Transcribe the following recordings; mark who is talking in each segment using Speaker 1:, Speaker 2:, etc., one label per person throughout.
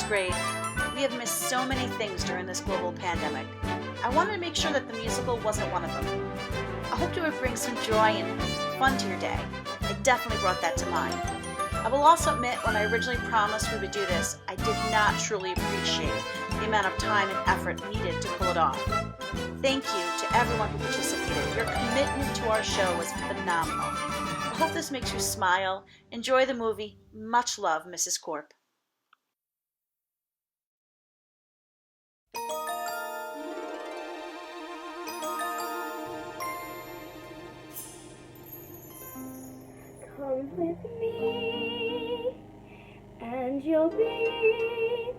Speaker 1: grade, we have missed so many things during this global pandemic. I wanted to make sure that the musical wasn't one of them. I hoped it would bring some joy and fun to your day. It definitely brought that to mind. I will also admit, when I originally promised we would do this, I did not truly appreciate the amount of time and effort needed to pull it off. Thank you to everyone who participated. Your commitment to our show was phenomenal. I hope this makes you smile. Enjoy the movie. Much love, Mrs. Corp.
Speaker 2: Come with me, and you'll be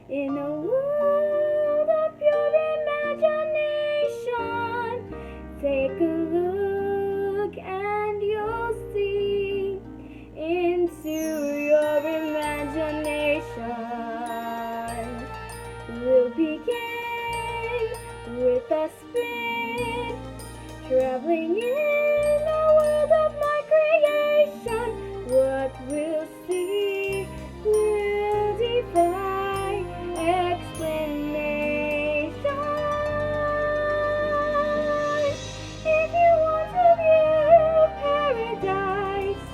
Speaker 2: in a world of pure imagination. Take a look, and you'll see into your imagination. We'll begin with a spin, traveling in a world of my creation. What we'll see will defy explanation. If you want to view paradise,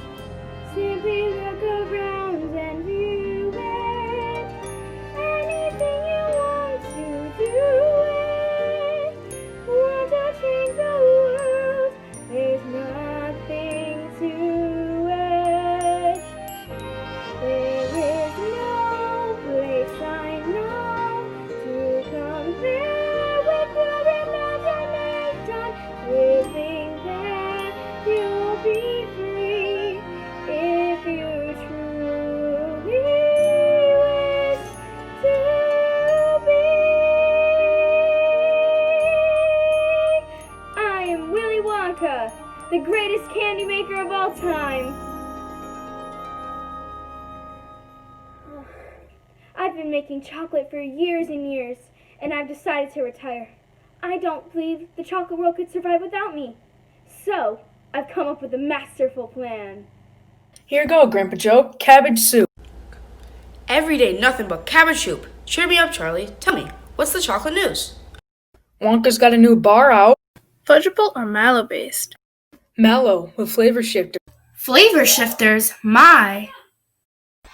Speaker 2: simply look around and view it. Anything you want to do it. Want to change the world, there's nothing to it. There is no place I know to compare with your imagination. Living there, you'll be free if you truly wish to be. I am Willy Wonka, the greatest candy maker of all time. I've been making chocolate for years and years, and I've decided to retire. I don't believe the chocolate world could survive without me. So, I've come up with a masterful plan.
Speaker 3: Here you go, Grandpa Joe. Cabbage soup.
Speaker 4: Every day, nothing but cabbage soup. Cheer me up, Charlie. Tell me, what's the chocolate news?
Speaker 3: Wonka's got a new bar out.
Speaker 5: Fudgeable or mallow-based?
Speaker 3: Mallow with flavor shifter.
Speaker 5: Flavor shifters? My!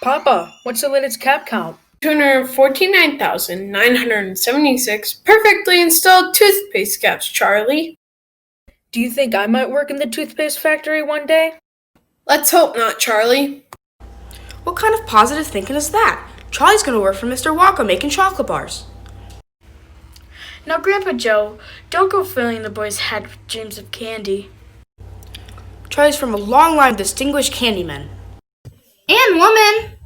Speaker 3: Papa, what's the latest cap count?
Speaker 6: 249,976 perfectly installed toothpaste caps, Charlie.
Speaker 3: Do you think I might work in the toothpaste factory one day?
Speaker 6: Let's hope not, Charlie.
Speaker 4: What kind of positive thinking is that? Charlie's gonna work for Mr. Wonka making chocolate bars.
Speaker 5: Now, Grandpa Joe, don't go filling the boy's head with dreams of candy.
Speaker 4: Charlie's from a long line of distinguished candymen.
Speaker 5: And woman!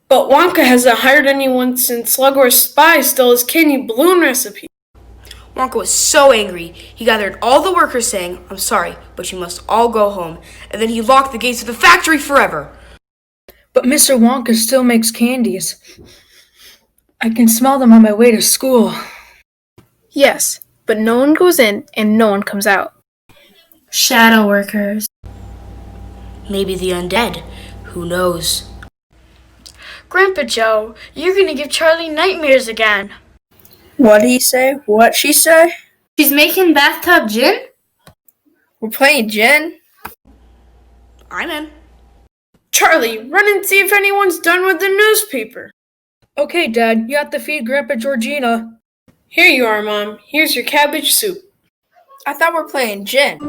Speaker 6: But Wonka hasn't hired anyone since Slugworth's spy stole his candy balloon recipe.
Speaker 4: Wonka was so angry, he gathered all the workers saying, "I'm sorry, but you must all go home," and then he locked the gates of the factory forever.
Speaker 3: But Mr. Wonka still makes candies. I can smell them on my way to school.
Speaker 5: Yes, but no one goes in and no one comes out. Shadow workers.
Speaker 4: Maybe the undead. Who knows?
Speaker 5: Grandpa Joe, you're gonna give Charlie nightmares again.
Speaker 7: What'd he say? What'd she say?
Speaker 5: She's making bathtub gin?
Speaker 7: We're playing gin?
Speaker 4: I'm in.
Speaker 6: Charlie, run and see if anyone's done with the newspaper.
Speaker 3: Okay, Dad, you have to feed Grandpa Georgina.
Speaker 6: Here you are, Mom. Here's your cabbage soup.
Speaker 7: I thought we're playing gin.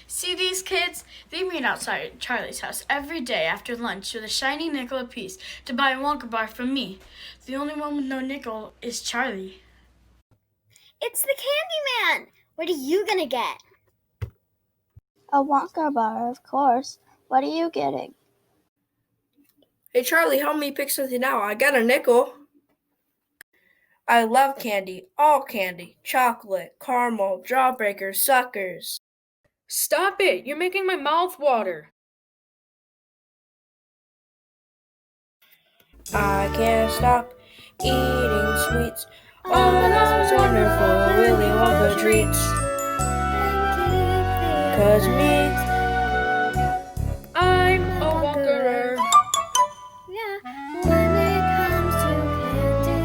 Speaker 5: See these kids? They meet outside Charlie's house every day after lunch with a shiny nickel apiece to buy a Wonka bar from me. The only one with no nickel is Charlie.
Speaker 8: It's the Candyman! What are you gonna get?
Speaker 9: A Wonka bar, of course. What are you getting?
Speaker 7: Hey, Charlie, help me pick something out. I got a nickel. I love candy. All candy. Chocolate, caramel, jawbreakers, suckers.
Speaker 3: Stop it! You're making my mouth water.
Speaker 6: I can't stop eating sweets. All those wonderful Willy Wonka treats. 'Cause me, I'm a Wonkerer.
Speaker 8: Yeah, when it comes to candy,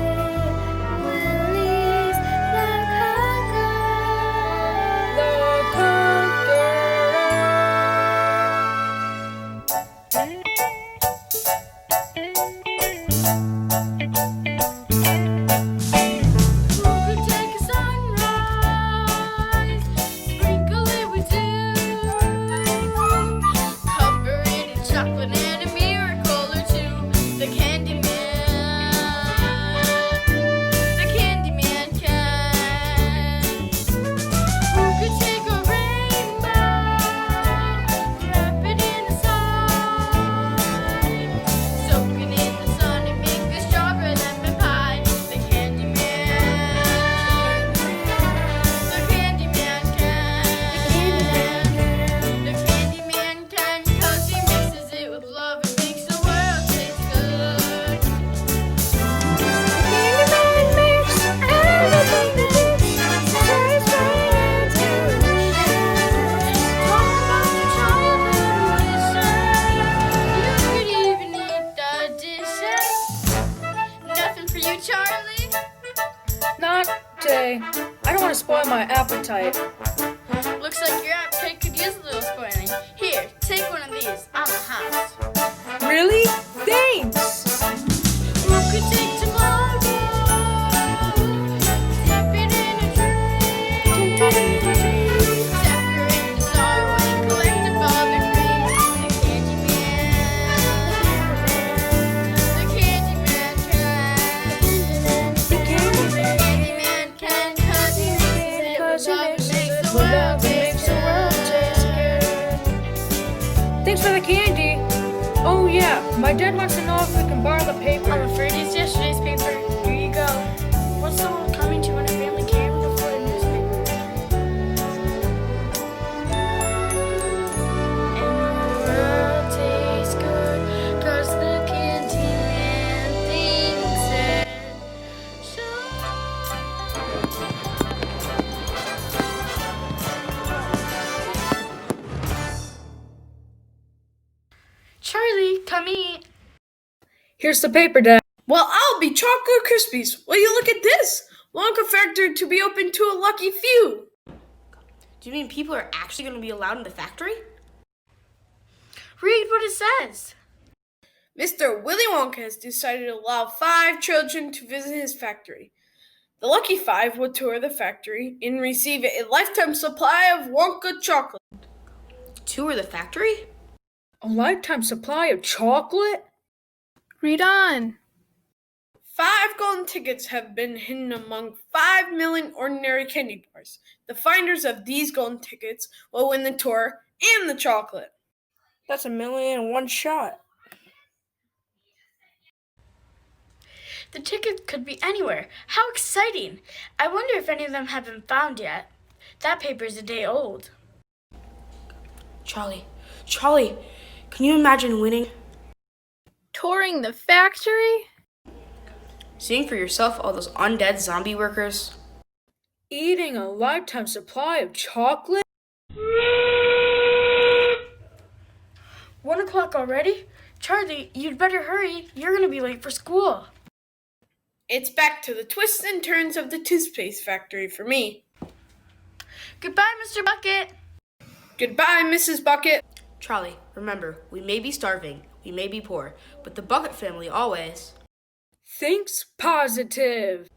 Speaker 8: Willie's the conqueror.
Speaker 6: The conqueror.
Speaker 5: Who could take a sunrise, sprinkle it with dew, cover it in chocolate and a miracle or two? The Candyman can. Who could take a rainbow, wrap it in a sign, soak it in the sun and make the strawberry lemon pie? The Candyman can. The Candyman can, 'cause he mixes it with love and makes the world taste good.
Speaker 2: Candyman makes everything taste right and delicious.
Speaker 5: Talk about your childhood wishes. You could even eat the dishes. Nothing for you, Charlie.
Speaker 3: Not today. I don't want to spoil my appetite.
Speaker 5: Looks like your appetite could use a little spoiling. Here, take one of these. I'm a house.
Speaker 3: Really? Thanks!
Speaker 5: Who could take tomorrow? Dip it in a drink. Decorate the sorrow and collect a bother cream. The Candyman can. The Candyman can, 'cause he mixes it with love and makes the world taste good.
Speaker 3: Thanks for the candy. Oh yeah, my dad wants to know if we can borrow the paper.
Speaker 5: I'm afraid it's yesterday's paper. Here you go. What's the world coming to when a family can't even afford a newspaper? And the world tastes good, 'cause the Candyman thinks it should. Charlie, come eat.
Speaker 3: Here's the paper, Dad.
Speaker 6: Well, I'll be chocolate Krispies. Will you look at this? Wonka factory to be open to a lucky few.
Speaker 4: Do you mean people are actually going to be allowed in the factory?
Speaker 5: Read what it says.
Speaker 6: Mr. Willy Wonka has decided to allow 5 children to visit his factory. The lucky 5 will tour the factory and receive a lifetime supply of Wonka chocolate.
Speaker 4: Tour the factory?
Speaker 3: A lifetime supply of chocolate?
Speaker 6: Read on. 5 golden tickets have been hidden among 5 million ordinary candy bars. The finders of these golden tickets will win the tour and the chocolate. That's 1,000,000 in one shot.
Speaker 5: The ticket could be anywhere. How exciting! I wonder if any of them have been found yet. That paper is a day old.
Speaker 4: Charlie, can you imagine winning?
Speaker 6: Touring the factory?
Speaker 4: Seeing for yourself all those undead zombie workers?
Speaker 3: Eating a lifetime supply of chocolate?
Speaker 5: 1 o'clock already? Charlie, you'd better hurry. You're going to be late for school.
Speaker 6: It's back to the twists and turns of the toothpaste factory for me.
Speaker 5: Goodbye, Mr. Bucket.
Speaker 6: Goodbye, Mrs. Bucket.
Speaker 4: Charlie, remember, we may be starving, we may be poor, but the Bucket family always.
Speaker 3: Thinks positive.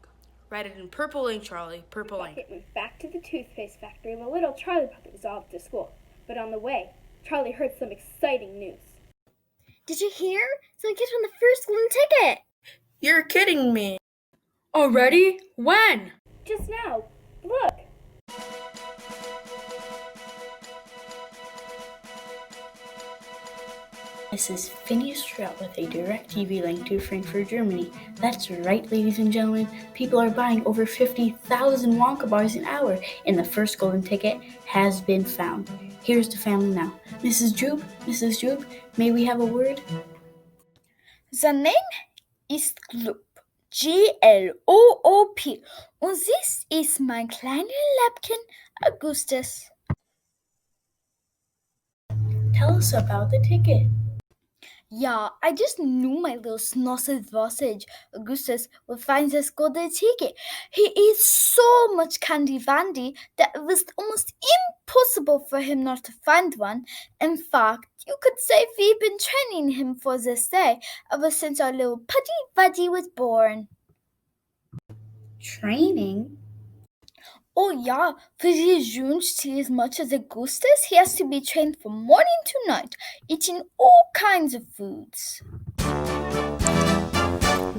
Speaker 4: Write it in purple ink, Charlie, purple ink.
Speaker 2: Bucket went back to the toothpaste factory while little Charlie Bucket was off to school. But on the way, Charlie heard some exciting news.
Speaker 8: Did you hear? Some kids won the first golden ticket.
Speaker 6: You're kidding me.
Speaker 3: Already? When?
Speaker 2: Just now. Look.
Speaker 10: This is Phineas Strout with a direct TV link to Frankfurt, Germany. That's right, ladies and gentlemen. People are buying over 50,000 Wonka bars an hour, and the first golden ticket has been found. Here's the family now. Mrs. Droop, may we have a word?
Speaker 8: The name
Speaker 11: ist Gloop. Gloop. Und this is mein kleiner Läppchen, Augustus.
Speaker 10: Tell us about the ticket.
Speaker 11: Yeah, I just knew my little sausage Augustus would find this golden ticket. He eats so much candy vandy that it was almost impossible for him not to find one. In fact, you could say we've been training him for this day ever since our little pudgy buddy was born.
Speaker 10: Training?
Speaker 11: Oh yeah, for his Jungs to as much as Augustus, he has to be trained from morning to night, eating all kinds of foods.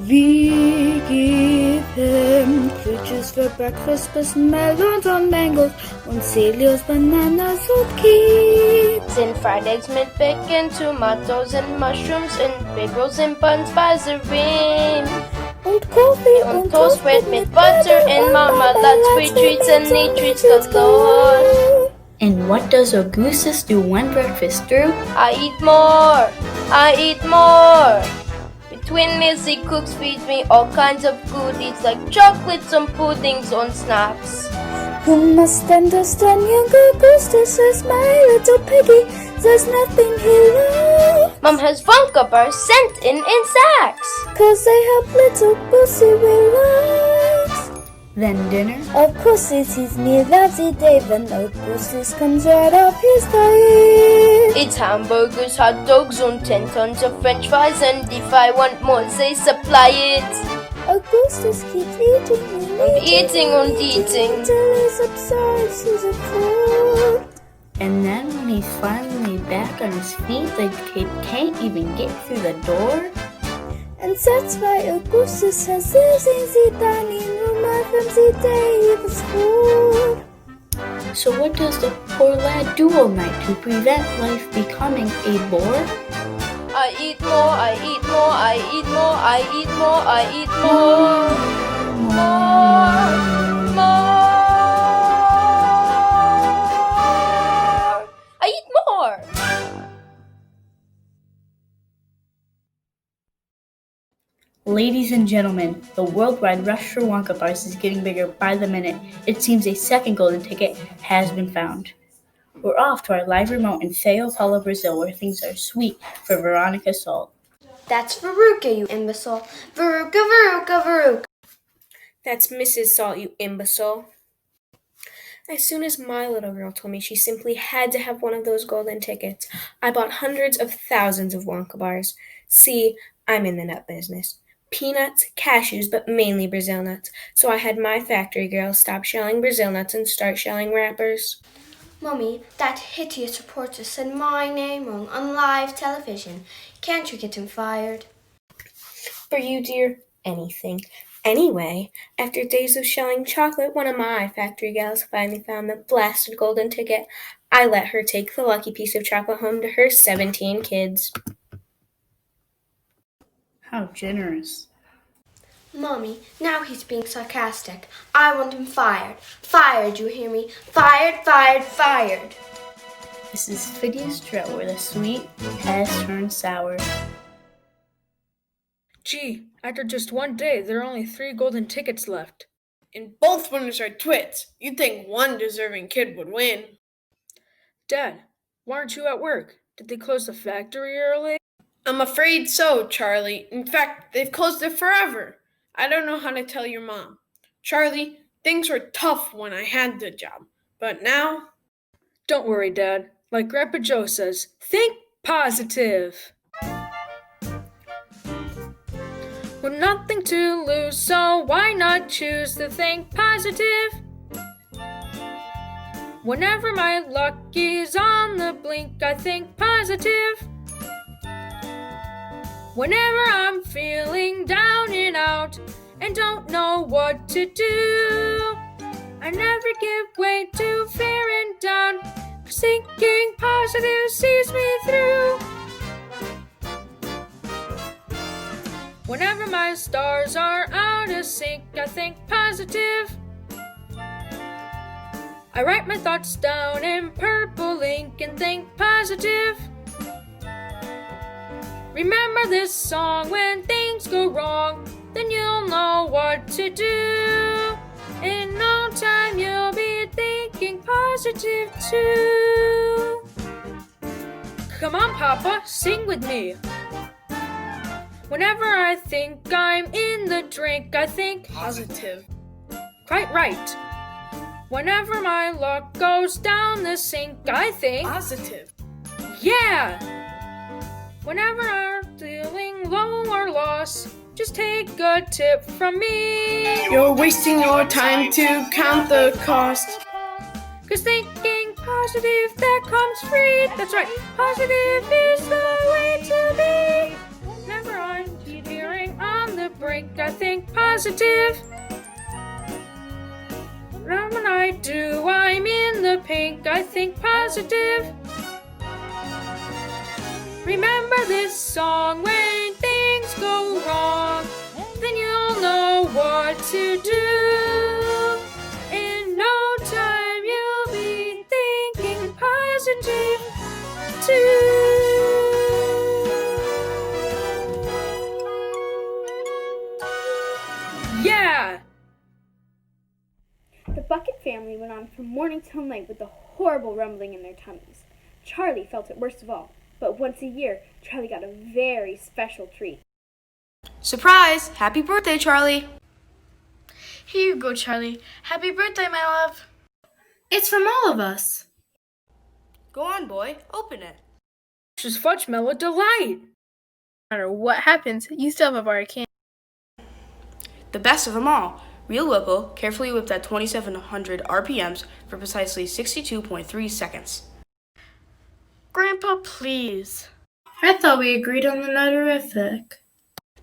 Speaker 2: We give him fruit for breakfast, plus melons and mangoes, und Celios, bananas und kids.
Speaker 5: And fried eggs with bacon, tomatoes and mushrooms, and big rolls and buns by the rim.
Speaker 2: Und Coffee
Speaker 5: And toast bread with butter and marmalade, sweet treats and neat treats galore.
Speaker 10: And what does Augustus do one breakfast through?
Speaker 5: I eat more. Between meals he cooks feeds me all kinds of goodies like chocolates and puddings and snacks.
Speaker 2: You must understand, young Augustus is my little piggy. There's nothing he loves.
Speaker 5: Mom has Wonka bars sent in sacks.
Speaker 2: 'Cause they help little Pussy relax.
Speaker 10: Then dinner?
Speaker 2: Of course it's his meal every day when Augustus comes right off his diet.
Speaker 5: It's hamburgers, hot dogs, and 10 tons of french fries, and if I want more, they supply it.
Speaker 2: Augustus keeps eating
Speaker 5: And eating
Speaker 2: until he subsides to the food.
Speaker 10: And then when he's finally back on his feet, the kid can't even get through the door?
Speaker 2: And that's why Augustus has this in the dining room every day of school.
Speaker 10: So what does the poor lad do all night to prevent life becoming a bore?
Speaker 5: I eat more, I eat more, I eat more, I eat more, I eat more. More. I eat more.
Speaker 10: Ladies and gentlemen, the worldwide rush for Wonka bars is getting bigger by the minute. It seems a second golden ticket has been found. We're off to our live remote in Sao Paulo, Brazil, where things are sweet for Veronica Salt.
Speaker 4: That's Veruca, you imbecile. Veruca.
Speaker 7: That's Mrs. Salt, you imbecile. As soon as my little girl told me she simply had to have one of those golden tickets, I bought hundreds of thousands of Wonka bars. See, I'm in the nut business. Peanuts, cashews, but mainly Brazil nuts. So I had my factory girls stop shelling Brazil nuts and start shelling wrappers.
Speaker 4: Mommy, that hideous reporter said my name wrong on live television. Can't you get him fired?
Speaker 7: For you, dear, anything. Anyway, after days of shelling chocolate, one of my factory gals finally found the blasted golden ticket. I let her take the lucky piece of chocolate home to her 17 kids.
Speaker 10: How generous.
Speaker 4: Mommy, now he's being sarcastic. I want him fired. Fired, you hear me? Fired.
Speaker 10: This is Phineas Trout, where the sweet has turned sour.
Speaker 3: Gee, after just one day, there are only 3 golden tickets left.
Speaker 6: And both winners are twits. You'd think one deserving kid would win.
Speaker 3: Dad, why aren't you at work? Did they close the factory early?
Speaker 6: I'm afraid so, Charlie. In fact, they've closed it forever. I don't know how to tell your mom. Charlie, things were tough when I had the job. But now...
Speaker 3: Don't worry, Dad. Like Grandpa Joe says, think positive. With nothing to lose, so why not choose to think positive? Whenever my luck is on the blink, I think positive. Whenever I'm feeling down and out and don't know what to do, I never give way to fear and doubt, 'cause thinking positive sees me through. Whenever my stars are out of sync, I think positive. I write my thoughts down in purple ink and think positive. Remember this song when things go wrong, then you'll know what to do. In no time, you'll be thinking positive too. Come on, Papa, sing with me. Whenever I think I'm in the drink, I think
Speaker 6: Positive.
Speaker 3: quite right. Whenever my luck goes down the sink, I think
Speaker 6: Positive.
Speaker 3: yeah. Whenever I'm feeling low or lost, just take a tip from me.
Speaker 6: You're wasting your time to count the cost.
Speaker 3: 'Cause thinking positive, that comes free. That's right, positive is the way to be. Whenever I'm teetering on the brink, I think positive. When I do, I'm in the pink, I think positive. Remember this song, when things go wrong, then you'll know what to do. In no time, you'll be thinking positive too. Yeah!
Speaker 2: The Bucket family went on from morning till night with a horrible rumbling in their tummies. Charlie felt it worst of all, but once a year, Charlie got a very special treat.
Speaker 4: Surprise! Happy birthday, Charlie!
Speaker 11: Here you go, Charlie. Happy birthday, my love.
Speaker 10: It's from all of us.
Speaker 4: Go on, boy. Open it.
Speaker 3: Just fudge mellow delight.
Speaker 6: No matter what happens, you still have a bar of candy.
Speaker 4: The best of them all. Real local, carefully whipped at 2,700 RPMs for precisely 62.3 seconds.
Speaker 11: Grandpa, please.
Speaker 10: I thought we agreed on the nutterific.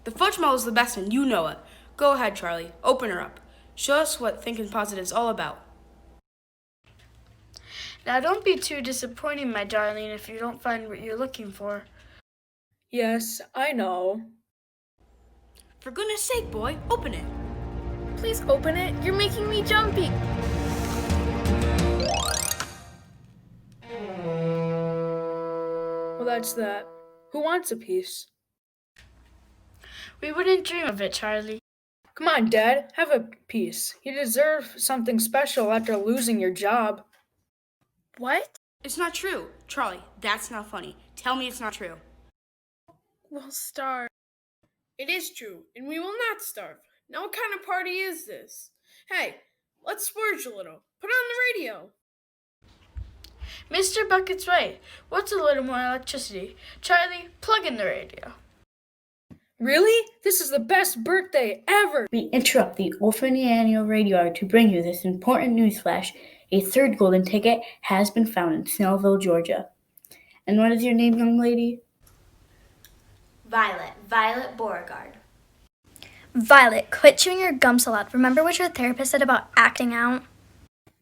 Speaker 4: The fudge is the best and you know it. Go ahead, Charlie. Open her up. Show us what thinking positive is all about.
Speaker 11: Now don't be too disappointing, my darling, if you don't find what you're looking for.
Speaker 3: Yes, I know.
Speaker 4: For goodness sake, boy, open it.
Speaker 11: Please open it. You're making me jumpy.
Speaker 3: Well, that's that. Who wants a piece?
Speaker 11: We wouldn't dream of it, Charlie.
Speaker 3: Come on, Dad, have a piece. You deserve something special after losing your job.
Speaker 11: What?
Speaker 4: It's not true. Charlie, that's not funny. Tell me it's not true.
Speaker 6: We'll starve. It is true, and we will not starve. Now what kind of party is this? Hey, let's splurge a little. Put on the radio.
Speaker 11: Mr. Bucket's right. What's a little more electricity? Charlie, plug in the radio.
Speaker 3: Really? This is the best birthday ever!
Speaker 10: We interrupt the Orphan Annual Radio Hour to bring you this important news flash. A third golden ticket has been found in Snellville, Georgia. And what is your name, young lady?
Speaker 12: Violet Beauregard.
Speaker 13: Violet, quit chewing your gum so loud. Remember what your therapist said about acting out?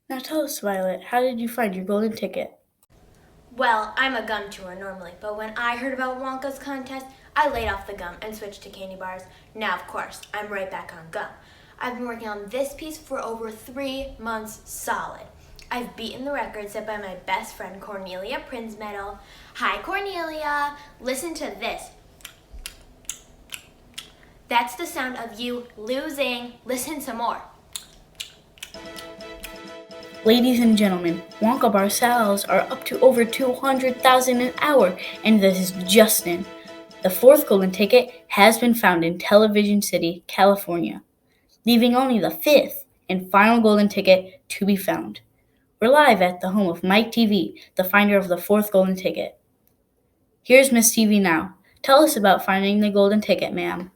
Speaker 10: Now tell us, Violet, how did you find your golden ticket?
Speaker 12: Well, I'm a gum chewer normally, but when I heard about Wonka's contest, I laid off the gum and switched to candy bars. Now, of course, I'm right back on gum. I've been working on this piece for over 3 months solid. I've beaten the record set by my best friend Cornelia Prinsmetal. Hi, Cornelia. Listen to this. That's the sound of you losing. Listen some more.
Speaker 10: Ladies and gentlemen, Wonka bar sales are up to over 200,000 an hour, and this is just in. The fourth golden ticket has been found in Television City, California, leaving only the fifth and final golden ticket to be found. We're live at the home of Mike TV, the finder of the fourth golden ticket. Here's Miss TV now. Tell us about finding the golden ticket, ma'am.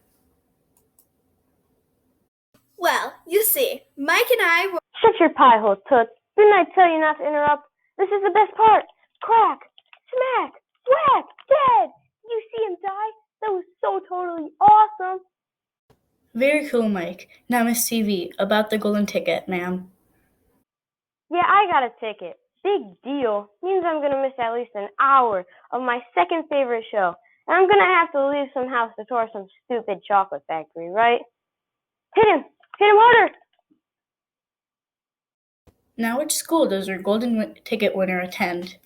Speaker 2: Well, you see, Mike and I were...
Speaker 14: Shut your pie hole, Toots. Didn't I tell you not to interrupt? This is the best part. Crack, smack, whack, dead. You see him die? That was so totally awesome.
Speaker 10: Very cool, Mike. Now, Miss TV, about the golden ticket, ma'am.
Speaker 14: Yeah, I got a ticket. Big deal. Means I'm going to miss at least an hour of my second favorite show. And I'm going to have to leave some house to tour some stupid chocolate factory, right? Hit him! Hit him harder!
Speaker 10: Now, which school does your golden ticket winner attend?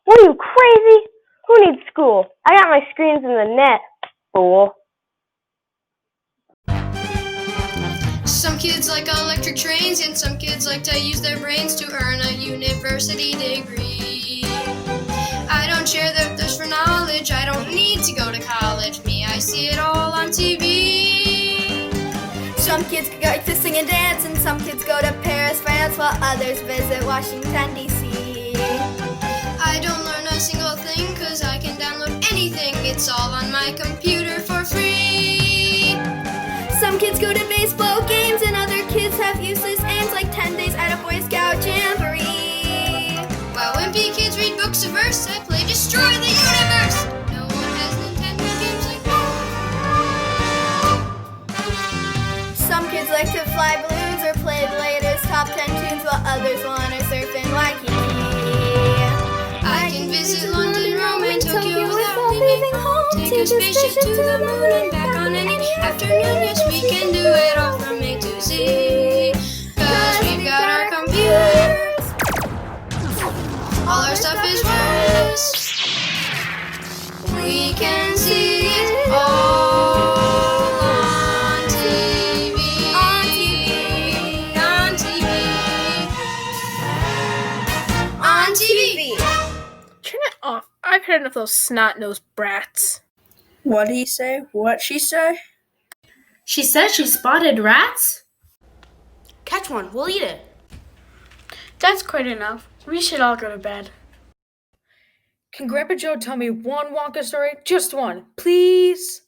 Speaker 14: What are you, crazy? Who needs school? I got my screens in the net, fool.
Speaker 5: kids like electric trains, and some kids like to use their brains to earn a university degree. I don't share their thirst for knowledge, I don't need to go to college. Me, I see it all on TV.
Speaker 11: Some kids go to sing and dance, and some kids go to Paris, France, while others visit Washington, D.C.
Speaker 5: I don't learn a single thing, cause I can download anything. It's all on my computer for free.
Speaker 11: Some kids go to baseball games, and other kids have useless aims, like 10 days at a Boy Scout jamboree.
Speaker 5: While wimpy kids read books of verse, I play Destroy the Universe. No one has Nintendo games like that.
Speaker 11: Some kids like to fly balloons or play the latest top 10 tunes, while others want to surf in Waikiki.
Speaker 5: I can visit London, Rome, and Tokyo without leaving home. Take a spaceship to the moon and back on any afternoon. Yes, we can do it all from A to Z. Cause we've got our computers. All our stuff is wireless. We can see it all on TV. On TV.
Speaker 6: Turn it off. I've had enough of those snot-nosed brats.
Speaker 4: What'd he say? What'd she say?
Speaker 3: She said she spotted rats?
Speaker 4: Catch one, we'll eat it.
Speaker 3: That's quite enough. We should all go to bed.
Speaker 6: Can Grandpa Joe tell me one Wonka story? Just one, please?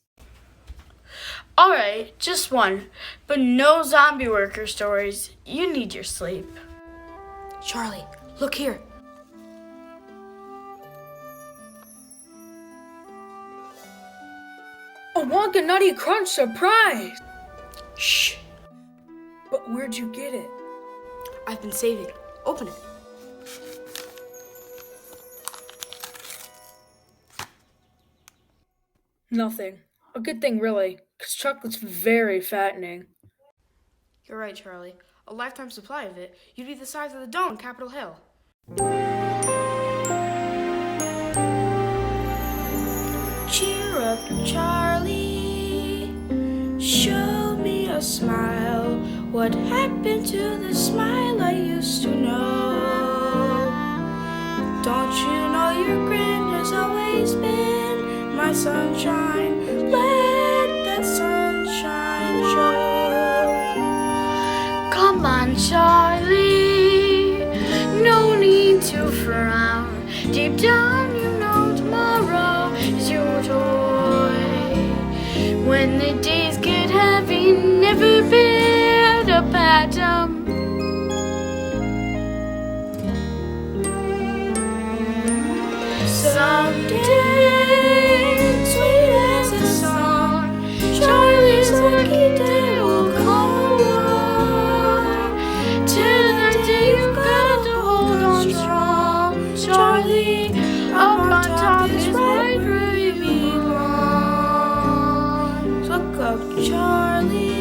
Speaker 3: Alright, just one. But no zombie worker stories. You need your sleep.
Speaker 4: Charlie, look here.
Speaker 6: A Wonka Nutty Crunch surprise!
Speaker 4: Shh.
Speaker 6: But where'd you get it?
Speaker 4: I've been saving. Open it.
Speaker 6: Nothing. A good thing, really, because chocolate's very fattening.
Speaker 4: You're right, Charlie. A lifetime supply of it, you'd be the size of the dome on Capitol Hill. Cheer up, Charlie. Show me a smile. What happened to the smile I used to know? Don't you know your grin has always been my sunshine? Let that sunshine show.
Speaker 3: Come on, Charlie. No need to frown. Deep down, you know tomorrow is your toy. When the days get heavy, never bear to pat 'em. Someday, sweet as a song, Charlie's lucky day will come along. Till the day you've got to hold on strong, Charlie, up on top is right where you belong.
Speaker 4: Look up, Charlie.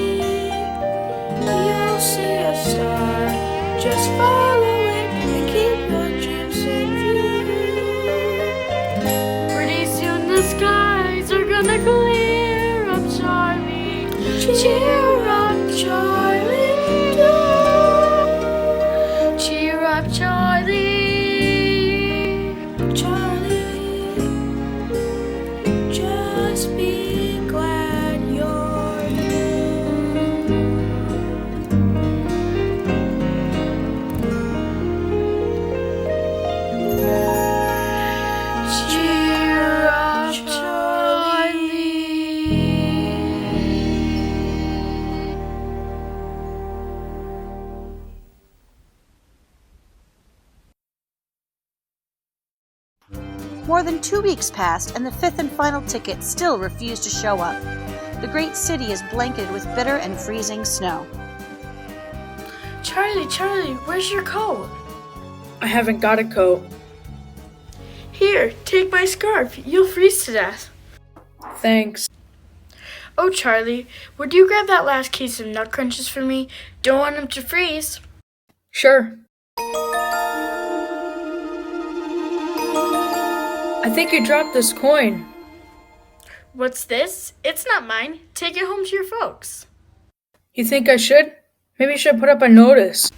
Speaker 4: You'll see a star. Just follow it and keep your dreams in view.
Speaker 3: Pretty soon the skies are gonna clear up, Charlie. Cheer up, Charlie. Do. Cheer up, Charlie.
Speaker 4: Charlie, just be glad you're
Speaker 3: Cheer up, Charlie.
Speaker 1: More than 2 weeks passed, and the fifth and final ticket still refused to show up. The great city is blanketed with bitter and freezing snow.
Speaker 3: Charlie, where's your coat?
Speaker 6: I haven't got a coat.
Speaker 3: Here, take my scarf. You'll freeze to death.
Speaker 6: Thanks.
Speaker 3: Oh, Charlie, would you grab that last case of nut crunches for me? Don't want them to freeze.
Speaker 6: Sure. I think you dropped this coin.
Speaker 3: What's this? It's not mine. Take it home to your folks.
Speaker 6: You think I should?
Speaker 3: Maybe you should put up a notice.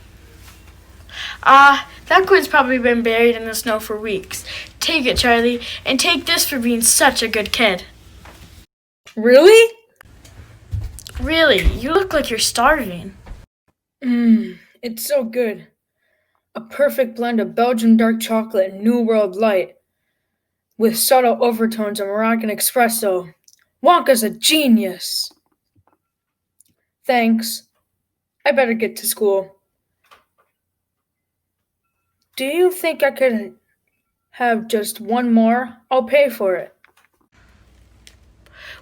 Speaker 15: That quid's probably been buried in the snow for weeks. Take it, Charlie, and take this for being such a good kid.
Speaker 3: Really?
Speaker 15: Really, you look like you're starving.
Speaker 3: It's so good. A perfect blend of Belgian dark chocolate and New World light, with subtle overtones of Moroccan espresso. Wonka's a genius. Thanks. I better get to school. Do you think I could have just one more? I'll pay for it.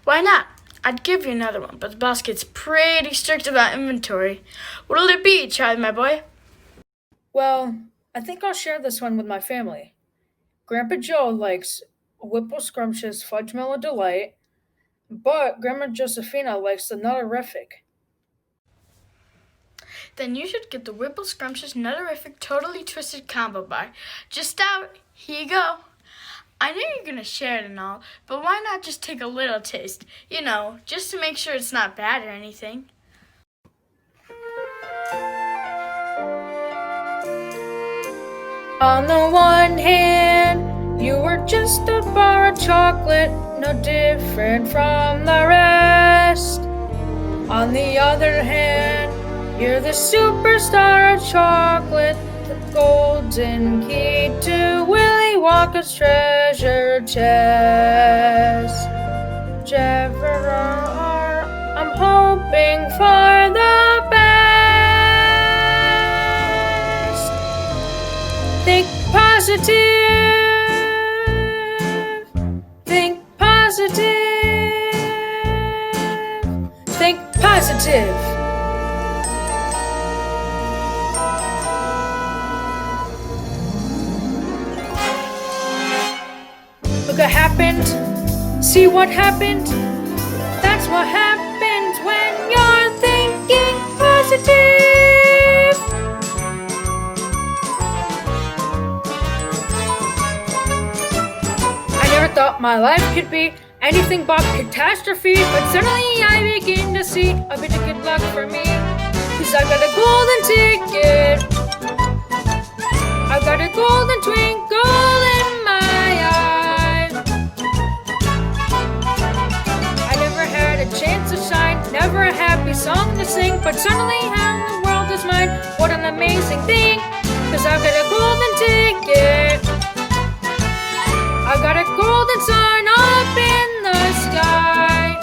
Speaker 15: Why not? I'd give you another one, but the boss gets pretty strict about inventory. What'll it be, Charlie, my boy?
Speaker 3: Well, I think I'll share this one with my family. Grandpa Joe likes Whipple Scrumptious Fudge Mellow Delight, but Grandma Josephina likes the Nutterific.
Speaker 15: Then you should get the Whipple Scrumptious Nutterific Totally Twisted Combo Bar. Just out. Here you go. I know you're gonna share it and all, but why not just take a little taste? You know, just to make sure it's not bad or anything.
Speaker 3: On the one hand, you were just a bar of chocolate, no different from the rest. On the other hand, you're the superstar of chocolate, the golden key to Willy Wonka's treasure chest. I'm hoping for the best. Think positive. Think positive. Think positive. Look what happened. See what happened? That's what happens when you're thinking positive. I never thought my life could be anything but catastrophe, but suddenly I begin to see a bit of good luck for me. 'Cause I got a golden ticket. I got a golden twinkle in my eye. I never had a chance to shine, never a happy song to sing, but suddenly how the world is mine. What an amazing thing, 'cause I've got a golden ticket. I've got a golden sun up in the sky.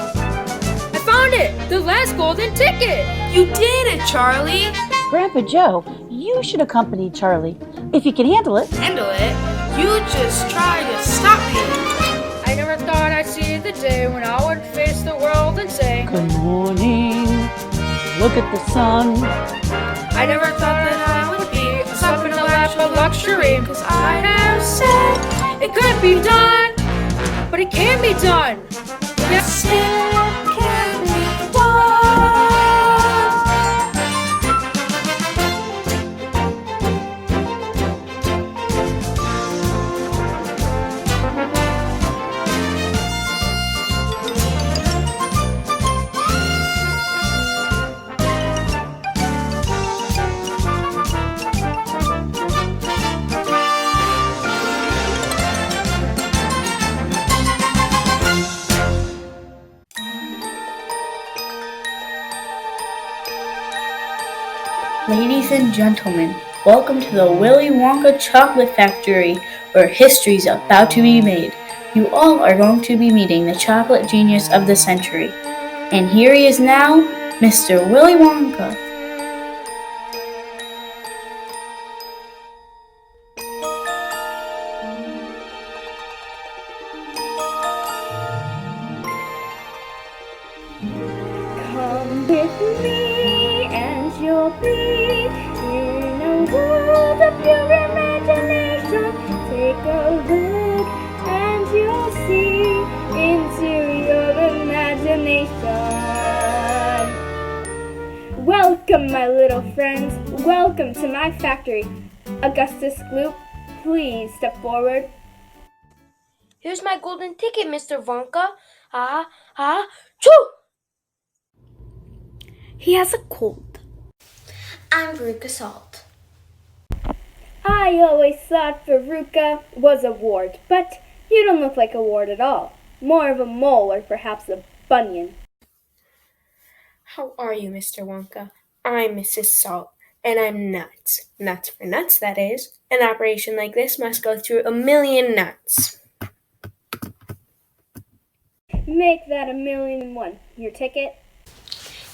Speaker 3: I found it, the last golden ticket.
Speaker 6: You did it, Charlie.
Speaker 1: Grandpa Joe, you should accompany Charlie, if you can handle it.
Speaker 6: Handle it? You just try to stop me.
Speaker 3: I never thought I'd see the day when I would face the world and say,
Speaker 1: Good morning, look at the sun.
Speaker 3: I never thought that I would be up in a lap of luxury, 'cause I have said it could be done, but it can be done. Yes, it can be done.
Speaker 10: Ladies and gentlemen, welcome to the Willy Wonka Chocolate Factory, where history's about to be made. You all are going to be meeting the chocolate genius of the century. And here he is now, Mr. Willy Wonka.
Speaker 2: Come with me and you'll be in a world of pure imagination. Take a look and you'll see into your imagination. Welcome, my little friends. Welcome to my factory. Augustus Gloop, please step forward.
Speaker 7: Here's my golden ticket, Mr. Wonka. Choo!
Speaker 11: He has a cold.
Speaker 12: I'm Veruca Salt.
Speaker 2: I always thought Veruca was a wart, but you don't look like a wart at all. More of a mole or perhaps a bunion.
Speaker 7: How are you, Mr. Wonka? I'm Mrs. Salt, and I'm nuts. Nuts for nuts, that is. An operation like this must go through a million nuts.
Speaker 2: Make that 1,000,001. Your ticket?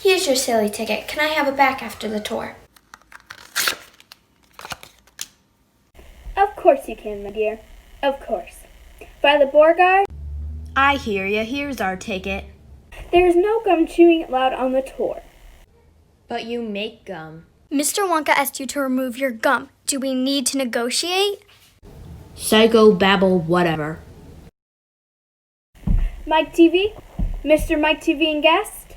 Speaker 12: Here's your silly ticket. Can I have it back after the tour?
Speaker 2: Of course you can, my dear. Of course. Violet Beauregard?
Speaker 16: I hear ya. Here's our ticket.
Speaker 2: There's no gum chewing allowed on the tour.
Speaker 16: But you make gum.
Speaker 13: Mr. Wonka asked you to remove your gum. Do we need to negotiate?
Speaker 16: Psycho, babble, whatever.
Speaker 2: Mike TV? Mr. Mike TV and guest?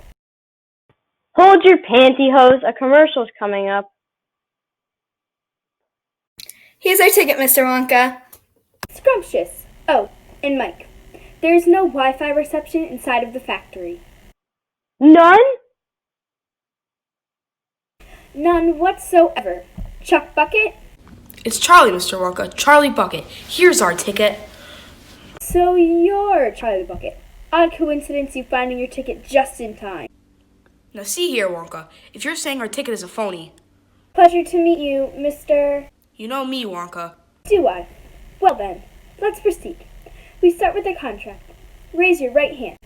Speaker 14: Hold your pantyhose. A commercial's coming up.
Speaker 11: Here's our ticket, Mr. Wonka.
Speaker 2: Scrumptious. Oh, and Mike, there's no Wi-Fi reception inside of the factory.
Speaker 14: None?
Speaker 2: None whatsoever. Chuck Bucket?
Speaker 6: It's Charlie, Mr. Wonka. Charlie Bucket. Here's our ticket.
Speaker 2: So you're Charlie Bucket. Odd coincidence you finding your ticket just in time.
Speaker 6: Now see here, Wonka. If you're saying our ticket is a phony...
Speaker 2: Pleasure to meet you, Mr.
Speaker 6: You know me, Wonka.
Speaker 2: Do I? Well then, let's proceed. We start with the contract. Raise your right hand.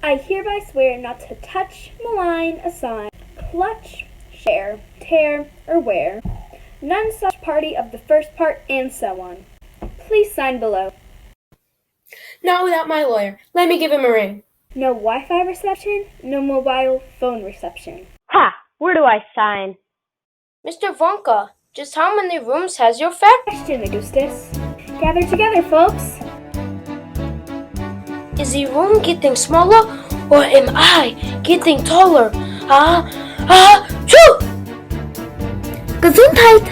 Speaker 2: I hereby swear not to touch, malign, assign, clutch, share, tear, or wear none such party of the first part, and so on. Please sign below.
Speaker 7: Not without my lawyer. Let me give him a ring.
Speaker 2: No Wi-Fi reception, no mobile phone reception.
Speaker 14: Ha! Where do I sign?
Speaker 3: Mr. Wonka, just how many rooms has your factory?
Speaker 2: Question, Augustus. Gather together, folks.
Speaker 3: Is the room getting smaller or am I getting taller? Choo!
Speaker 13: Gesundheit!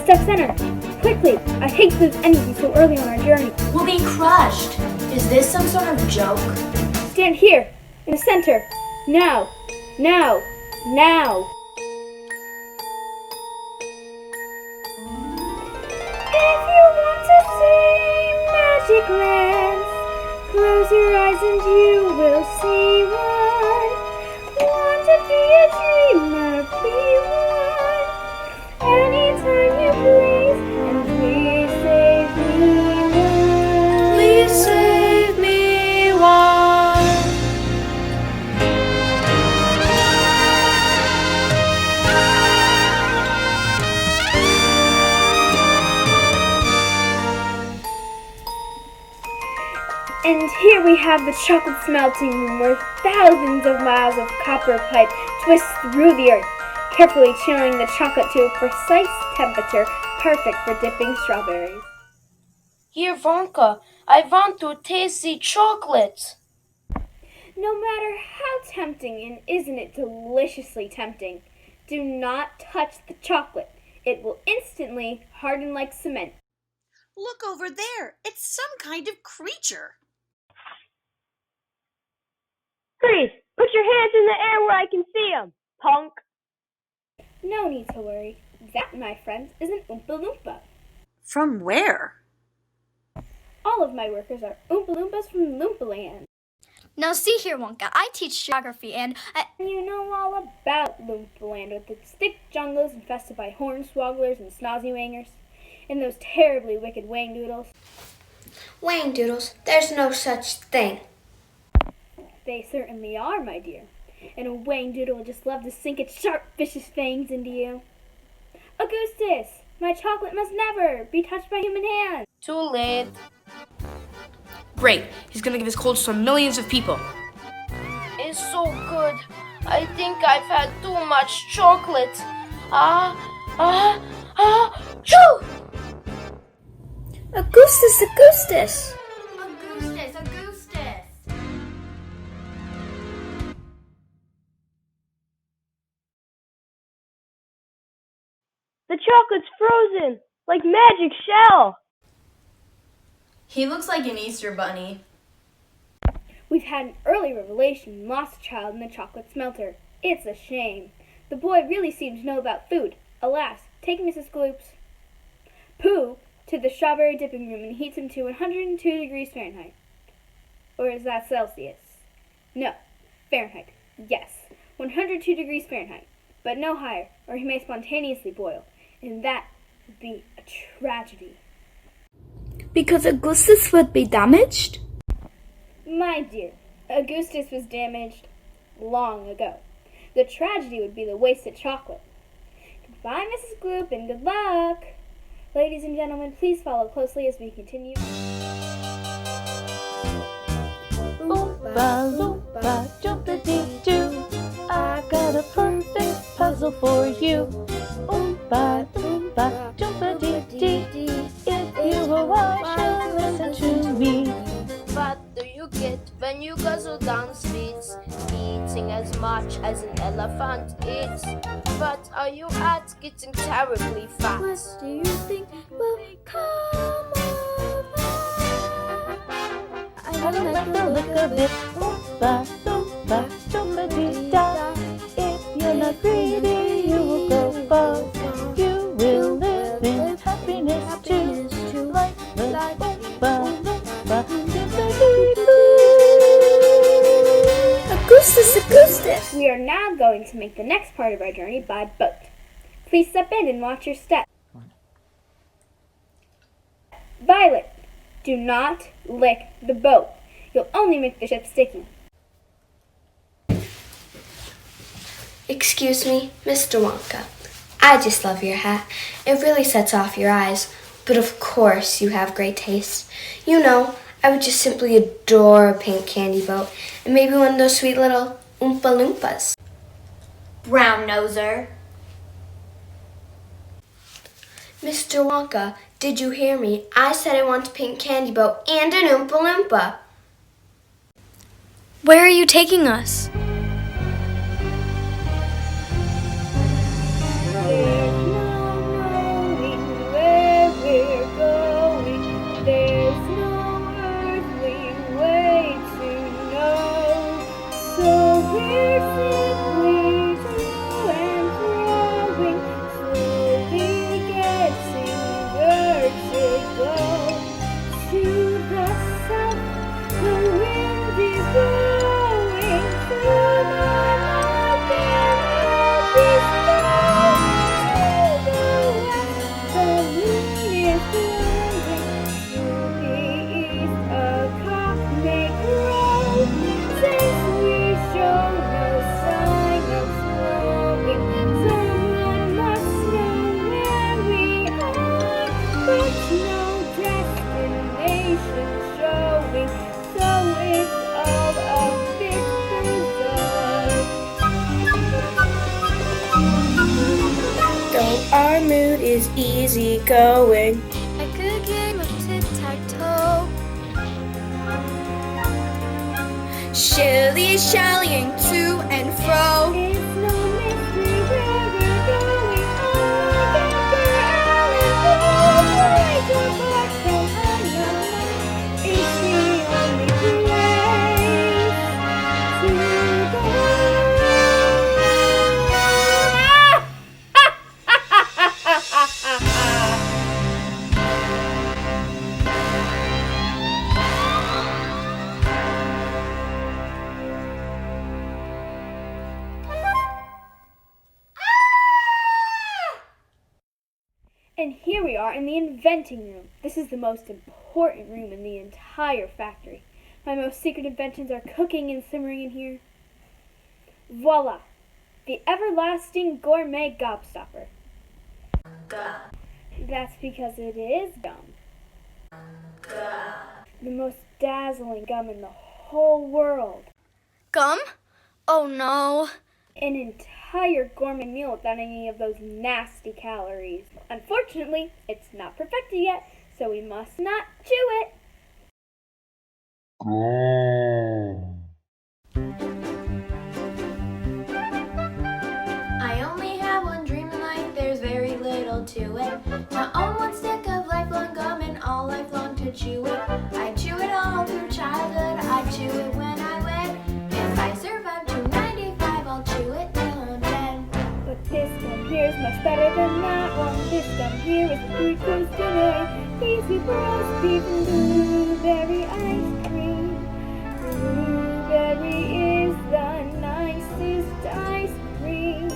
Speaker 2: Step center. Quickly. I hate to lose anything so early on our journey.
Speaker 12: We'll be crushed. Is this some sort of joke?
Speaker 2: Stand here, in the center. Now. Now. Now. If you want to see magic lands, close your eyes and you will see one. Want to be a dreamer, be one. Anytime you please, and please save me one.
Speaker 4: Please save me one.
Speaker 2: And here we have the chocolate smelting room where thousands of miles of copper pipe twist through the earth, carefully chilling the chocolate to a precise temperature perfect for dipping strawberries.
Speaker 3: Here, Wonka, I want to taste the chocolate.
Speaker 2: No matter how tempting, and isn't it deliciously tempting, do not touch the chocolate. It will instantly harden like cement.
Speaker 1: Look over there. It's some kind of creature.
Speaker 14: Freeze! Put your hands in the air where I can see them, punk.
Speaker 2: No need to worry. That, my friends, is an Oompa Loompa.
Speaker 1: From where?
Speaker 2: All of my workers are Oompa Loompas from Loompa Land.
Speaker 13: Now see here, Wonka, I teach geography and
Speaker 2: You know all about Loompa Land with its thick jungles infested by hornswogglers and snozzy-wangers, and those terribly wicked wang-doodles.
Speaker 12: Wang-doodles, there's no such thing.
Speaker 2: They certainly are, my dear. And a wang-doodle would just love to sink its sharp, vicious fangs into you. Augustus, my chocolate must never be touched by human hands.
Speaker 3: Too late.
Speaker 6: Great. He's gonna give his cold to millions of people.
Speaker 3: It's so good. I think I've had too much chocolate. Choo!
Speaker 11: Augustus!
Speaker 12: Augustus, Augustus.
Speaker 14: The chocolate's frozen, like magic shell.
Speaker 16: He looks like an Easter bunny.
Speaker 2: We've had an early revelation and lost a child in the chocolate smelter. It's a shame. The boy really seemed to know about food. Alas, take Mrs. Gloop's Pooh to the strawberry dipping room and heats him to 102 degrees Fahrenheit. Or is that Celsius? No, Fahrenheit. Yes, 102 degrees Fahrenheit, but no higher, or he may spontaneously boil, and that would be a tragedy.
Speaker 11: Because Augustus would be damaged?
Speaker 2: My dear, Augustus was damaged long ago. The tragedy would be the wasted chocolate. Goodbye, Mrs. Gloop, and good luck! Ladies and gentlemen, please follow closely as we continue.
Speaker 17: Oompa loompa, jumpity-doo, I got a perfect puzzle for you. Oompa loompa, jumpity-dee, if you will watch and listen to me.
Speaker 18: What do you get when you guzzle down sweets? Eating as much as an elephant eats. But are you at getting terribly fat?
Speaker 4: What do you think will come of that?
Speaker 17: I don't like the look of it. Oompa loompa, jumpity-da. If you're not greedy, you will go far. You will live in happiness too. Like the Oompa loompa, jumpity-doo.
Speaker 2: Augustus! We are now going to make the next part of our journey by boat. Please step in and watch your step. Violet, do not lick the boat. You'll only make the ship sticky.
Speaker 7: Excuse me, Mr. Wonka. I just love your hat. It really sets off your eyes. But of course you have great taste. You know, I would just simply adore a pink candy boat. And maybe one of those sweet little Oompa Loompas.
Speaker 12: Brown noser.
Speaker 7: Mr. Wonka, did you hear me? I said I want a pink candy boat and an Oompa Loompa.
Speaker 13: Where are you taking us?
Speaker 7: Our mood is easy going.
Speaker 13: A good game of tic-tac-toe.
Speaker 7: Shilly-shallying to and fro.
Speaker 2: It's no mystery where we're going. It's the only place to go. And here we are in the inventing room. This is the most important room in the entire factory. My most secret inventions are cooking and simmering in here. Voila! The everlasting gourmet gobstopper. That's because it is gum. The most dazzling gum in the whole world.
Speaker 13: Gum? Oh no.
Speaker 2: An entire gourmet meal without any of those nasty calories. Unfortunately, it's not perfected yet, so we must not chew it.
Speaker 12: I only have one dream in life, there's very little to it. To own one stick of lifelong gum and all lifelong to chew it. I chew it all through childhood, I chew it when I live. If I survive to 95, I'll chew it till I'm dead.
Speaker 2: here with a three-course dinner. Please with roast beef and blueberry ice cream. Blueberry is the nicest ice cream.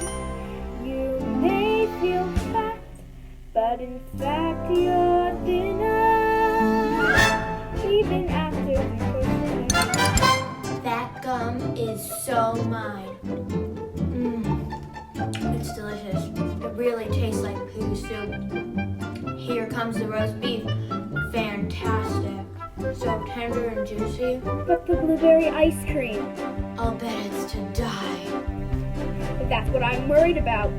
Speaker 2: You may feel fat, but in fact you're thinner. Even after the dinner.
Speaker 12: That gum is so mine. It's delicious. It really tastes like poo soup. Here comes the roast beef. Fantastic. So tender and juicy.
Speaker 2: But the blueberry ice cream.
Speaker 12: I'll bet it's to die.
Speaker 2: But that's what I'm worried about.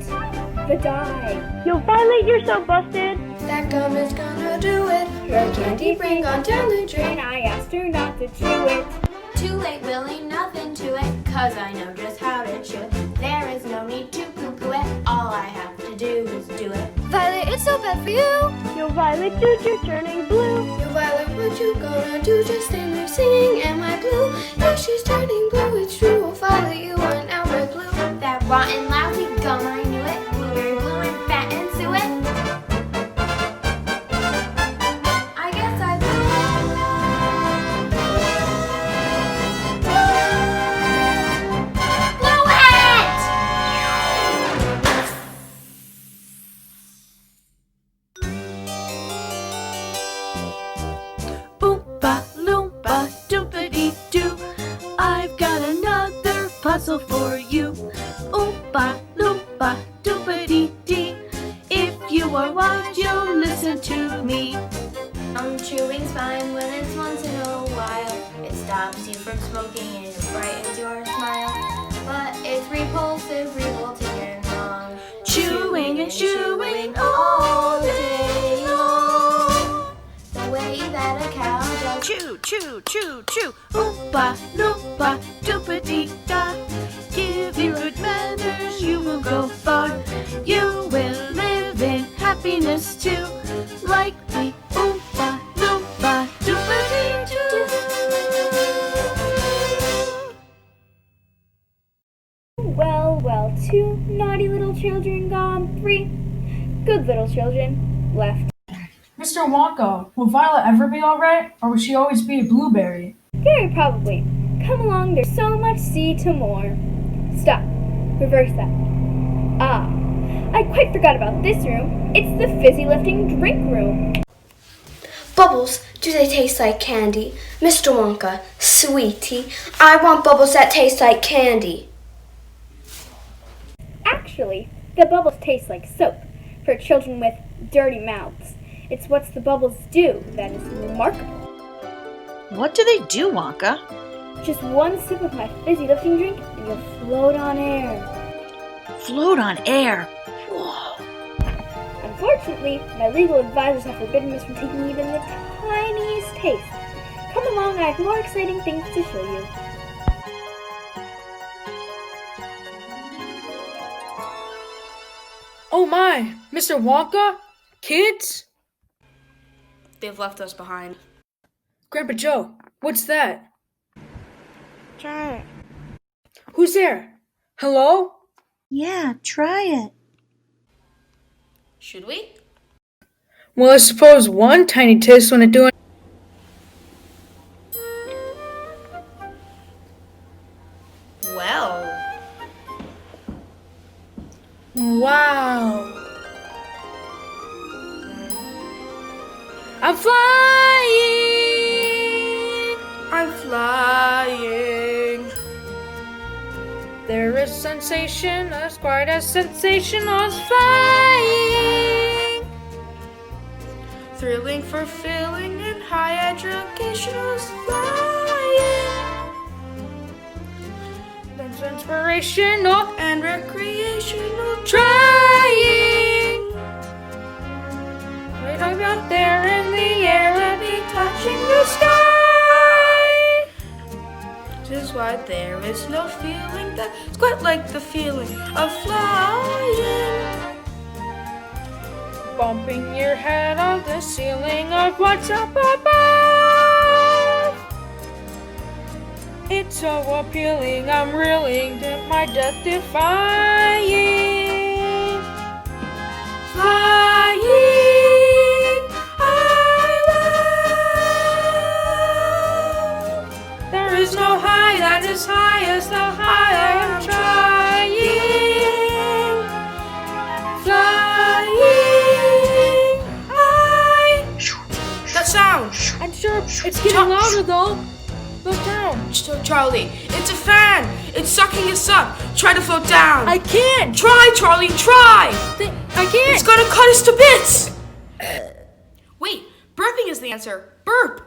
Speaker 2: The dye.
Speaker 14: Yo, Violet, you're so busted.
Speaker 18: That gum is gonna do it. Her candy brain gone down the drain.
Speaker 2: I asked her not to chew it.
Speaker 12: Too late, Willie, nothing to it, 'cause I know just how to chew it. There is no need to poo-poo it. All I have to do is do it.
Speaker 11: Violet, it's so bad for you.
Speaker 14: Yo, Violet, dude, you're turning blue.
Speaker 18: Yo, Violet, what you gonna do? Just stand there singing, am I blue? Yeah, she's turning blue, it's true. Oh, Violet, you are now red blue.
Speaker 12: That rotten, lousy gum, I knew it. Blueberry blue and fat and suet. I guess I blew
Speaker 17: Oompa loompa doopity doo. I've got another puzzle for you. Oompa loompa doopity dee. If you are wise, you'll listen to me.
Speaker 12: Chewing's fine when it's once in a while. It stops you from smoking and it brightens your smile. But it's repulsive, revolting and wrong.
Speaker 17: Chewing and chewing all day long.
Speaker 12: The way that a cow does.
Speaker 17: Chew, chew, chew, chew. Oompa loompa doopity da. Give you good manners, you will go far. You will live in happiness too. Like the Oompa loompa doopity doo.
Speaker 2: Well, well, 2 naughty little children gone, 3 good little children left.
Speaker 3: Mr. Wonka, will Violet ever be alright, or will she always be a blueberry?
Speaker 2: Very probably. Come along, there's so much see to more. Stop. Reverse that. Ah, I quite forgot about this room. It's the fizzy lifting drink room.
Speaker 7: Bubbles, do they taste like candy? Mr. Wonka, sweetie, I want bubbles that taste like candy.
Speaker 2: Actually, the bubbles taste like soap for children with dirty mouths. It's what the bubbles do that is remarkable.
Speaker 1: What do they do, Wonka?
Speaker 2: Just one sip of my fizzy lifting drink and you'll float on air.
Speaker 1: Float on air. Whoa.
Speaker 2: Unfortunately, my legal advisors have forbidden us from taking even the tiniest taste. Come along, I have more exciting things to show you.
Speaker 3: Oh my, Mr. Wonka? Kids?
Speaker 16: They've left us behind.
Speaker 3: Grandpa Joe, what's that?
Speaker 9: Try it.
Speaker 3: Who's there? Hello?
Speaker 1: Yeah, try it.
Speaker 16: Should we?
Speaker 3: Well, I suppose one tiny taste wouldn't do it.
Speaker 16: Well.
Speaker 3: Wow. I'm flying.
Speaker 6: I'm flying.
Speaker 3: There is sensation as quite as sensational as flying.
Speaker 6: Thrilling, fulfilling, and high educational is flying.
Speaker 3: That's inspirational
Speaker 6: And recreational
Speaker 3: trying. Way up there in the air and be touching the sky.
Speaker 6: This is why there is no feeling that's quite like the feeling of flying.
Speaker 3: Bumping your head on the ceiling of what's up above. It's so appealing, I'm reeling to my death defying. Flying. as high as the high I am trying. Flying high.
Speaker 6: That sound!
Speaker 3: I'm sure it's getting louder though. Look down.
Speaker 6: Charlie, it's a fan! It's sucking us up! Try to float down!
Speaker 3: I can't!
Speaker 6: Try, Charlie, try!
Speaker 3: I can't!
Speaker 6: It's gonna cut us to bits! Wait, burping is the answer. Burp!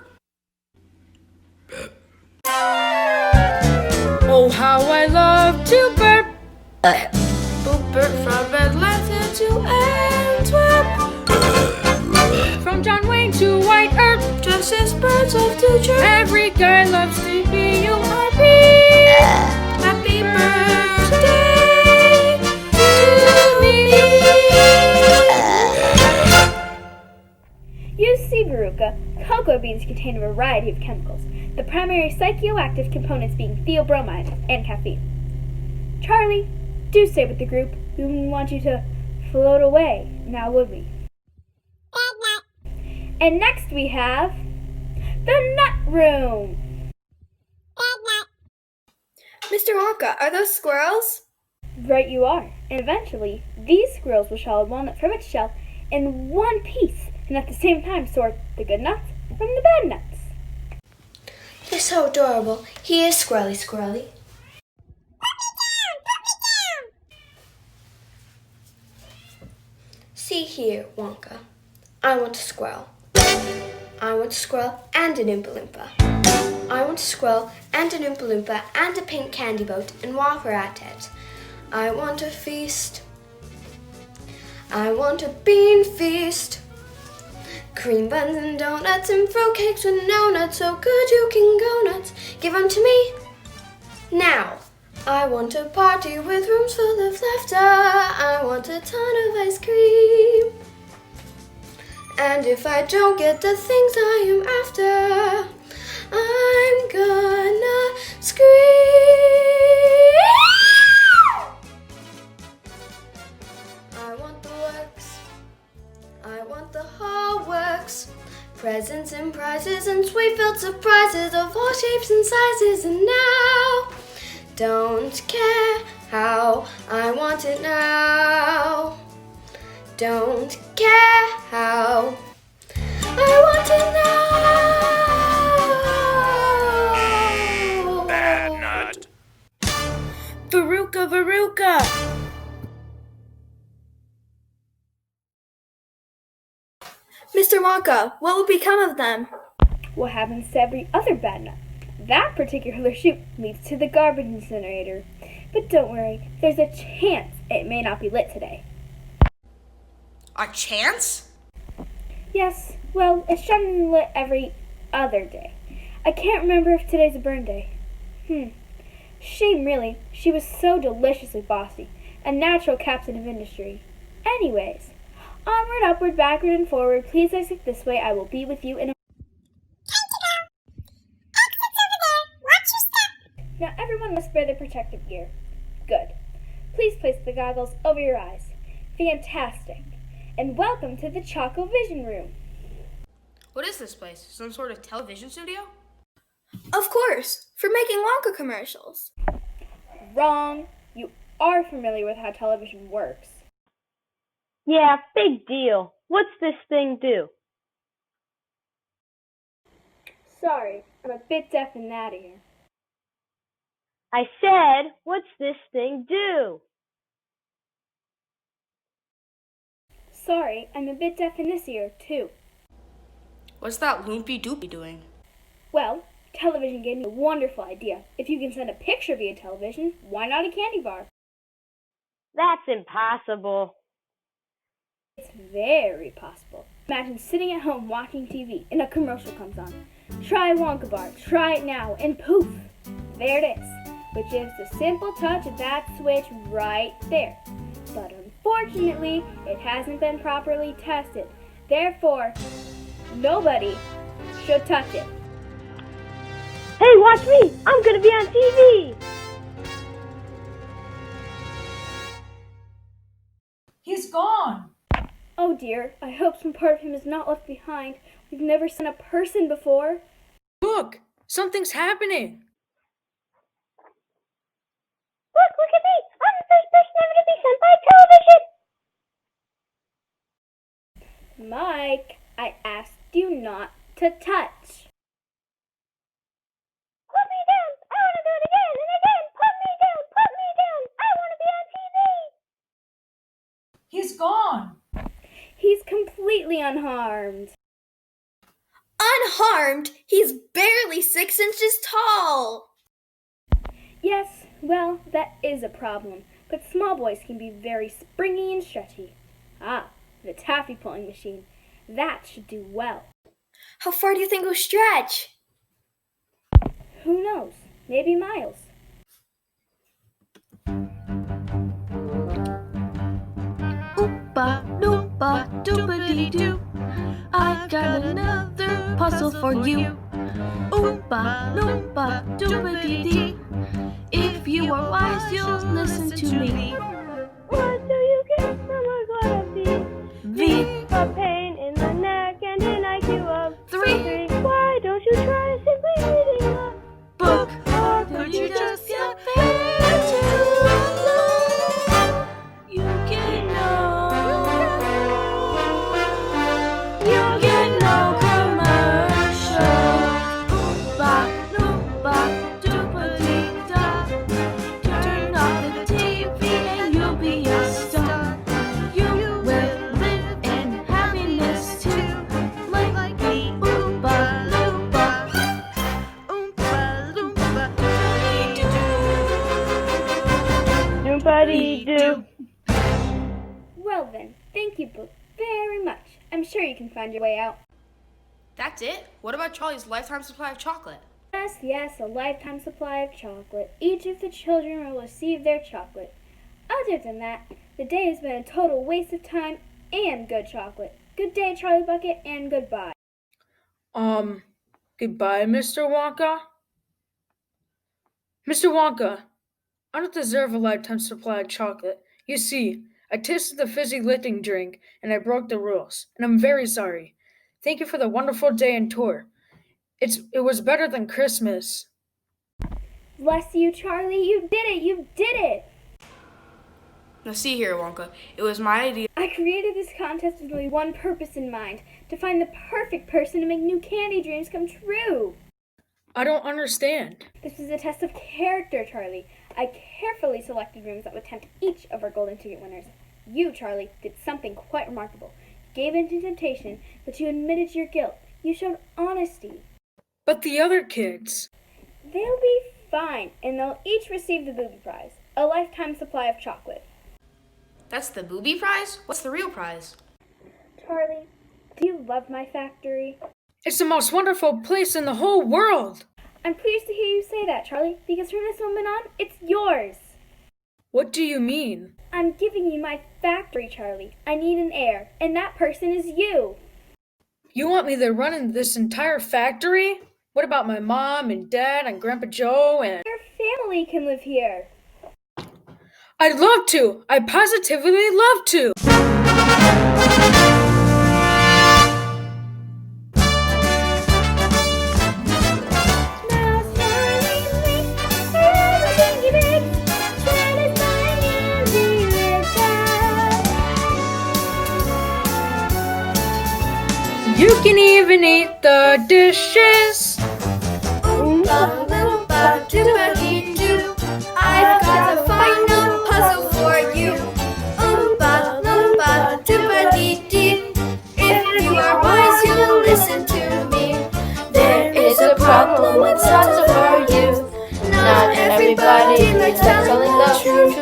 Speaker 3: Oh, how I love to burp.
Speaker 6: Boop, burp from Atlanta to Antwerp.
Speaker 3: From John Wayne to White Earth.
Speaker 6: Just as birds love to chirp.
Speaker 3: Every guy loves to be you happy.
Speaker 6: Happy birthday to me.
Speaker 2: You see, Veruca, cocoa beans contain a variety of chemicals, the primary psychoactive components being theobromine and caffeine. Charlie, do stay with the group. We wouldn't want you to float away, now would we? And next we have the Nut Room.
Speaker 11: Mr. Wonka, are those squirrels?
Speaker 2: Right you are. And eventually, these squirrels will shell a walnut from its shell in one piece, and at the same time sort the good nuts from the bad nuts.
Speaker 7: You're so adorable. He is squirrely, squirrely. See here, Wonka. I want a squirrel. I want a squirrel and an Oompa Loompa. I want a squirrel and an Oompa Loompa and a pink candy boat, and while we're at it, I want a feast. I want a bean feast. Cream buns and donuts and fruitcakes with no nuts, so good you can go nuts. Give 'em to me now. I want a party with rooms full of laughter. I want a ton of ice cream. And if I don't get the things I am after, I'm gonna scream. I want the works. I want the whole works. Presents and prizes and sweet-filled surprises of all shapes and sizes. And now, don't care how, I want it now. Don't care how, I want it now.
Speaker 6: Bad nut.
Speaker 3: Veruca, Veruca!
Speaker 11: Mr. Wonka, what will become of them?
Speaker 2: What happens to every other bad nut? That particular chute leads to the garbage incinerator. But don't worry, there's a chance it may not be lit today.
Speaker 6: A chance?
Speaker 2: Yes, well, it's generally lit every other day. I can't remember if today's a burn day. Shame, really. She was so deliciously bossy. A natural captain of industry. Anyways, onward, upward, backward, and forward. Please exit this way. I will be with you in a... Now everyone must wear their protective gear. Good. Please place the goggles over your eyes. Fantastic. And welcome to the Choco Vision Room.
Speaker 6: What is this place? Some sort of television studio?
Speaker 11: Of course, for making Wonka commercials.
Speaker 2: Wrong. You are familiar with how television works.
Speaker 14: Yeah, big deal. What's this thing do?
Speaker 2: Sorry, I'm a bit deaf in that ear.
Speaker 14: I said, what's this thing do?
Speaker 2: Sorry, I'm a bit deaf in this ear, too.
Speaker 6: What's that loopy doopy doing?
Speaker 2: Well, television gave me a wonderful idea. If you can send a picture via television, why not a candy bar?
Speaker 14: That's impossible.
Speaker 2: It's very possible. Imagine sitting at home watching TV and a commercial comes on. Try Wonka Bar, try it now, and poof, there it is. With just a simple touch of that switch right there. But unfortunately, it hasn't been properly tested. Therefore, nobody should touch it.
Speaker 14: Hey, watch me! I'm gonna be on TV!
Speaker 3: He's gone!
Speaker 2: Oh dear, I hope some part of him is not left behind. We've never seen a person before.
Speaker 3: Look! Something's happening! he's gone.
Speaker 2: He's completely unharmed.
Speaker 7: Unharmed? He's barely 6 inches tall.
Speaker 2: Yes, well, that is a problem. But small boys can be very springy and stretchy. Ah, the taffy pulling machine. That should do well.
Speaker 7: How far do you think it'll stretch?
Speaker 2: Who knows? Maybe miles.
Speaker 17: Oompa loompa doopity doo. I've got another puzzle for you. Oompa loompa doopity dee. If you are wise, you'll listen to me.
Speaker 14: What do you get from a god of these?
Speaker 17: V.
Speaker 14: A pain in the neck and an IQ of
Speaker 17: 3.
Speaker 14: Why don't you try simply reading a
Speaker 17: book?
Speaker 14: Or
Speaker 17: Could you just get there to you get no commercial. Oompa loompa doopity da. Turn off the TV and you'll be a star. You will live in happiness too, like me. Oompa loompa, oompa loompa
Speaker 14: Doompa-dee-doo.
Speaker 2: Well then, thank you both very much. I'm sure you can find your way out.
Speaker 16: That's it? What about Charlie's lifetime supply of chocolate?
Speaker 2: Yes, a lifetime supply of chocolate. Each of the children will receive their chocolate. Other than that, the day has been a total waste of time and good chocolate. Good day, Charlie Bucket, and goodbye.
Speaker 6: Goodbye, Mr. Wonka? Mr. Wonka, I don't deserve a lifetime supply of chocolate. You see, I tasted the fizzy lifting drink and I broke the rules, and I'm very sorry. Thank you for the wonderful day and tour. It was better than Christmas.
Speaker 2: Bless you, Charlie. You did it. You did it.
Speaker 16: Now see here, Wonka. It was my idea.
Speaker 2: I created this contest with only one purpose in mind, to find the perfect person to make new candy dreams come true.
Speaker 6: I don't understand.
Speaker 2: This was a test of character, Charlie. I carefully selected rooms that would tempt each of our golden ticket winners. You, Charlie, did something quite remarkable. You gave in to temptation, but you admitted your guilt. You showed honesty.
Speaker 6: But the other kids.
Speaker 2: They'll be fine, and they'll each receive the booby prize, a lifetime supply of chocolate.
Speaker 16: That's the booby prize? What's the real prize?
Speaker 2: Charlie, do you love my factory?
Speaker 6: It's the most wonderful place in the whole world.
Speaker 2: I'm pleased to hear you say that, Charlie, because from this moment on, it's yours.
Speaker 6: What do you mean?
Speaker 2: I'm giving you my factory, Charlie. I need an heir, and that person is you.
Speaker 6: You want me to run in this entire factory? What about my mom and dad and Grandpa Joe and...
Speaker 2: Your family can live here.
Speaker 6: I'd love to. I positively love to. You can even eat the dishes.
Speaker 18: Oompa loompa doopity-doo. I've got the final puzzle for you. Oompa loompa doopity-dee. If you are wise, you'll listen to me. There is a problem with thoughts of our youth. Not everybody likes telling the truth.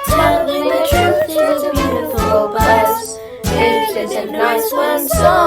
Speaker 18: Telling the truth is a beautiful buzz. It isn't nice when someone